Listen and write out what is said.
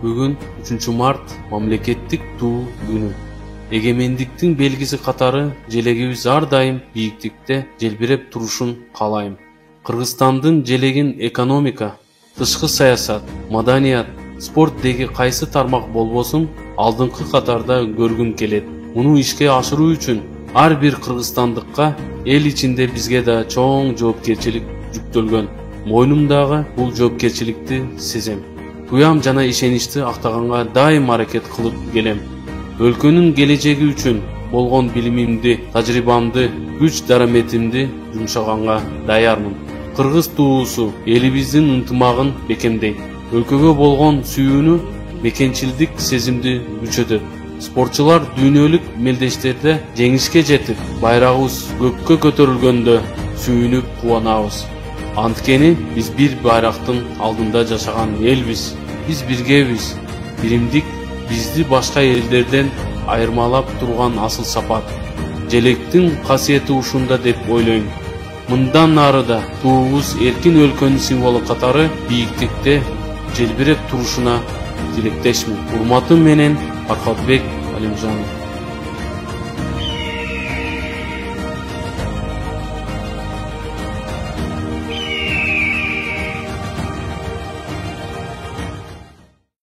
Бүгүн 3 март мамлекеттик туу күнү. Эгемендиктин белгиси катары желегибиз ар дайым бийиктикте желбиреп турушун каалайм. Кыргызстандын желегин экономика, тышкы саясат, маданият, спорт деги кайсы тармак болбосун алдыңкы катарда көргүм келет. Муну ишке ашыруу үчүн ар бир кыргызстандыкка эл ичинде бизге да чоң жоопкерчилик жүктөлгөн. Мойнумдагы бул жоопкерчиликти сезем. Туям жана ишеничти актаганга дайым аракет кылып келем. Өлкөнүн келечеги үчүн болгон билимимди, тажрыйбамды, күч дараметимди жумшаганга даярмын. Кыргыз туусу элибиздин ынтымагын бекемдейт. Өлкөгө болгон сүйүүнү, мекенчилдик сезимди күчөтөт. Спортчулар дүйнөлүк мелдештерде жеңишке жетип, байрагыбыз көккө көтөрүлгөндө сүйүнүп кубанабыз. Анткени биз бир байрактын алдында жашаган элбиз. Биз биргебиз. Биримдик бизди башка элдерден айырмалап турган асыл сапат. Желектин касиети ушунда деп ойлойм. Мындан нарыда туубуз эркин өлкөнүн символу катары бийиктикте желбиреп турушуна тилектешмин. Урматым менен Фархатбек Алимжанов.